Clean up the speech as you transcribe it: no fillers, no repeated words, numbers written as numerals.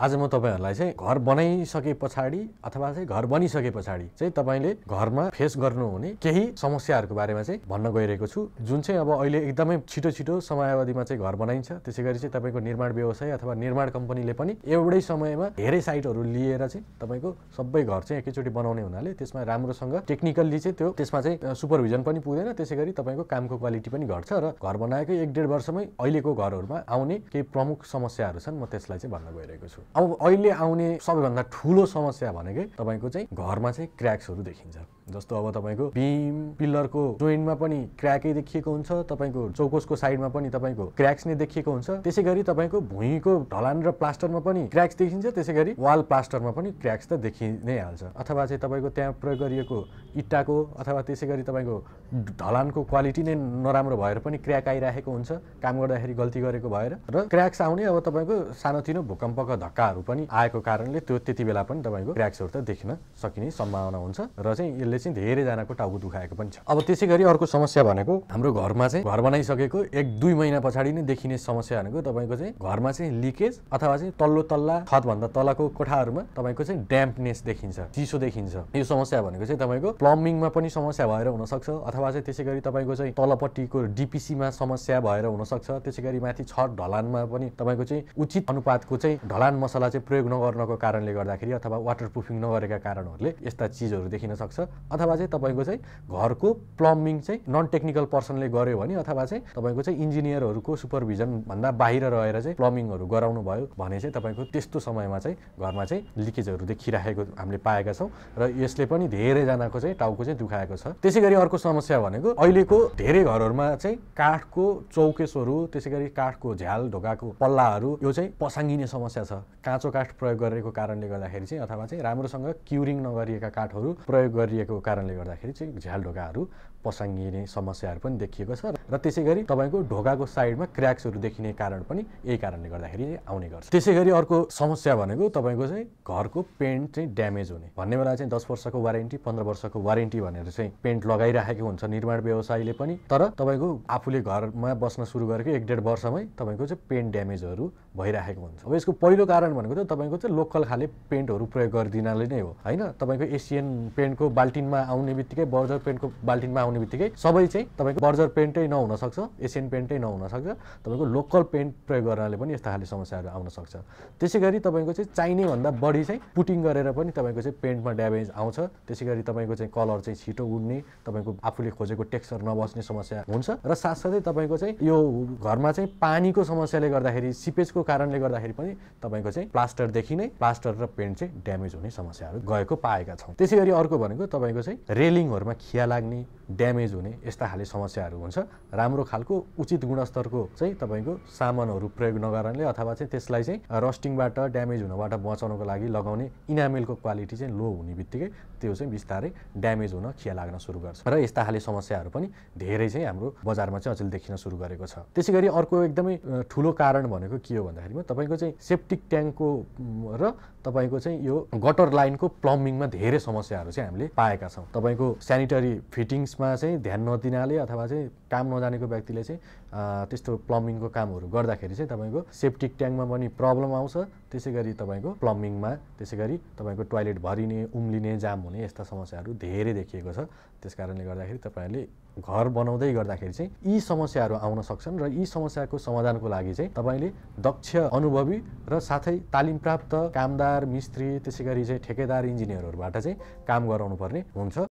आज म तपाईहरुलाई चाहिँ घर बनाइसके पछाडी अथवा चाहिँ घर बनिसके पछाडी चाहिँ तपाईले घरमा फेस गर्नुहुने केही समस्याहरुको बारेमा चाहिँ भन्न गइरहेको छु जुन चाहिँ अब अहिले एकदमै छिटो समयावधिमा चाहिँ घर बनाइन्छ। त्यसैगरी चाहिँ तपाईको निर्माण व्यवसाय अथवा निर्माण कम्पनीले पनि एउटै समयमा धेरै साइटहरु लिएर चाहिँ तपाईको सबै घर चाहिँ एकैचोटी बनाउने हुनाले त्यसमा राम्रोसँग टेक्निकली चाहिँ त्यसमा चाहिँ सुपरभिजन पनि पुग्दैन। त्यसैगरी तपाईको कामको क्वालिटी पनि घट्छ र घर बनाएकै 1.5 वर्षमै अहिलेको घरहरुमा आउने केही प्रमुख समस्याहरु छन्। म त्यसलाई चाहिँ भन्न गइरहेको छु। अब अहिले आउने सबैभन्दा ठूलो समस्या भनेकै तपाईको चाहिँ घरमा चाहिँ क्र्याक्सहरु देखिन्छ। जस्तो अब तपाईको बीम पिलरको जोइन्टमा पनि क्र्याकै देखिएको हुन्छ, तपाईको चौकोसको साइडमा पनि तपाईको क्र्याक्स नै देखिएको हुन्छ। त्यसैगरी तपाईको भुइँको ढलान र प्लास्टरमा पनि क्र्याक्स देखिन्छ। त्यसैगरी वाल प्लास्टरमा पनि क्र्याक्स त देखि नै हाल्छ। अथवा चाहिँ तपाईको त्यहाँ प्रयोग गरिएको इट्टाको अथवा त्यसैगरी तपाईको ढलानको क्वालिटी नै नराम्रो भएर पनि क्र्याक आइराखेको हुन्छ काम गर्दाखेरि गल्ती गरेको भएर। र क्र्याक्स आउने अब तपाईको सानोतिनो भूकम्पका धक्काहरु पनि आएको कारणले त्यो त्यतिबेला पनि तपाईको क्र्याक्सहरु त देखिन सकिने सम्भावना हुन्छ र चाहिँ यसले चाहिँ धेरै जनाको टाउको दुखाएको पनि छ। अब त्यसैगरी अर्को समस्या भनेको हाम्रो घरमा चाहिँ घर बनाइसकेको 1-2 महिना पछाडी नै देखिने समस्या भनेको तपाईको चाहिँ घरमा चाहिँ लिकेज अथवा चाहिँ तल्लो तल्ला छत भन्दा तलको कोठाहरुमा तपाईको चाहिँ ड्याम्पनेस देखिन्छ, चिसो देखिन्छ। यो समस्या भनेको चाहिँ तपाईको प्लम्बिङमा पनि समस्या भएर हुन सक्छ अथवा चाहिँ त्यसैगरी तपाईको चाहिँ तलपट्टिको डीपीसीमा समस्या भएर हुन सक्छ। त्यसैगरी माथि छत ढलानमा पनि तपाईको चाहिँ उचित अनुपातको चाहिँ ढलान मसला चाहिँ प्रयोग नगर्नको कारणले गर्दाखेरि अथवा वाटरप्रुफिङ नगरेका कारणहरुले यस्ता चीजहरु देखिन सक्छ। अथवा चाहिँ तपाईको चाहिँ घरको प्लम्बिङ चाहिँ नन टेक्निकल पर्सनले गर्यो भने अथवा चाहिँ तपाईको चाहिँ इन्जिनियरहरुको सुपरभिजन भन्दा बाहिर रहेर चाहिँ प्लम्बिङहरु गराउनु भयो भने चाहिँ तपाईको त्यस्तो समयमा चाहिँ घरमा चाहिँ लिकेजहरु देखिरहेको हामीले पाएका छौं र यसले पनि धेरै जनाको चाहिँ टाउको चाहिँ दुखाएको छ। त्यसैगरी अर्को समस्या भनेको अहिलेको धेरै घरहरुमा चाहिँ काठको चौकेसहरु त्यसैगरी काठको झ्याल ढोकाको पल्लाहरु यो चाहिँ पसाङ्गिने समस्या छ। काँचो काठ प्रयोग गरेको कारणले गर्दाखेरि चाहिँ अथवा चाहिँ राम्रोसँग क्युरिङ नगरिएका काठहरु प्रयोग गरिएको कारणले गर्दाखेरि चाहिँ झ्याल ढोकाहरु पसाङ्गिने समस्याहरु पनि देखिएको छ र त्यसैगरी तपाईको ढोकाको साइडमा क्र्याक्सहरु देखिने कारण पनि यही कारणले गर्दाखेरि आउने गर्छ। त्यसैगरी अर्को समस्या भनेको तपाईको चाहिँ घरको पेन्ट चाहिँ ड्यामेज हुने। भन्ने बेला चाहिँ 10 वर्षको वारेन्टी 15 वर्षको वारेन्टी भनेर चाहिँ पेन्ट लगाइराखेको हुन्छ निर्माण व्यवसायीले पनि। तर तपाईको आफूले घरमा बस्न सुरु गरेको 1.5 वर्षमै तपाईको चाहिँ पेन्ट ड्यामेजहरु भइराखेको हुन्छ। अब यसको पहिलो कारण भनेको चाहिँ तपाईको चाहिँ लोकल खाले पेन्टहरु प्रयोग गर्दिनाले नै हो हैन। तपाईको एशियन पेन्टको बाल्टिनमा आउने बित्तिकै बर्जर पेन्टको बाल्टिनमा आउने बित्तिकै सबै चाहिँ तपाईको बर्जर पेन्टै नहुन सक्छ, एशियन पेन्टै नहुन सक्छ। तपाईको लोकल पेन्ट प्रयोग गर्नाले पनि यस्ता खाले समस्याहरु आउन सक्छ। त्यसैगरी तपाईको चाहिँ चाहिने भन्दा बढी चाहिँ पुटिङ गरेर पनि तपाईको चाहिँ पेन्टमा ड्यामेज आउँछ। त्यसैगरी तपाईको चाहिँ कलर चाहिँ छिटो उड्ने, तपाईको आफूले खोजेको टेक्सचर नबस्ने समस्या हुन्छ र साथसाथै तपाईको चाहिँ यो घरमा चाहिँ पानीको समस्याले गर्दाखेरि सिपेजको कारणले गर्दाखेरि पनि तपाईको चाहिँ प्लास्टरदेखि नै प्लास्टर र पेन्ट चाहिँ ड्यामेज हुने समस्याहरु गएको पाएका छौं। त्यसैगरी अर्को भनेको तपाईको चाहिँ रेलिङहरुमा खिया लाग्ने, ड्यामेज हुने यस्ता खाले समस्याहरु हुन्छ। राम्रो खालको उचित गुणस्तरको चाहिँ तपाईको सामानहरु प्रयोग नगर्नाले अथवा चाहिँ त्यसलाई चाहिँ रस्टिङबाट ड्यामेज हुनबाट बचाउनको लागि लगाउने इनामेलको क्वालिटी चाहिँ लो हुने बित्तिकै त्यो चाहिँ बिस्तारै ड्यामेज हुन खिया लाग्न सुरु गर्छ र यस्ता खाले समस्याहरु पनि धेरै चाहिँ हाम्रो बजारमा चाहिँ अचेल देखिन सुरु गरेको छ। त्यसैगरी अर्को एकदमै ठूलो कारण भनेको के हो भन्दाखेरिमा तपाईको चाहिँ सेप्टिक ट्याङ्कको र तपाईको चाहिँ यो गटर लाइनको प्लम्बिङमा धेरै समस्याहरु चाहिँ हामीले पाएका छौं। तपाईको स्यानिटरी फिटिङ्समा चाहिँ ध्यान नदिनाले अथवा चाहिँ काम नजानेको व्यक्तिले चाहिँ त्यस्तो प्लम्बिङको कामहरु गर्दाखेरि चाहिँ तपाईको सेप्टिक ट्याङ्कमा पनि प्रब्लम आउँछ। त्यसैगरी तपाईको प्लम्बिङमा त्यसैगरी तपाईको टोयलेट भरिने, उम्लिने, जाम हुने यस्ता समस्याहरु धेरै देखिएको छ। त्यसकारणले गर्दाखेरि तपाईहरुले घर बनाउँदै गर्दाखेरि चाहिँ यी समस्याहरु आउन सक्छन् र यी समस्याको समाधानको लागि चाहिँ तपाईले दक्ष, अनुभवी र साथै तालिम प्राप्त कामदार, मिस्त्री त्यसैगरी चाहिँ ठेकेदार, इन्जिनियरहरुबाट चाहिँ काम गराउनु पर्ने हुन्छ।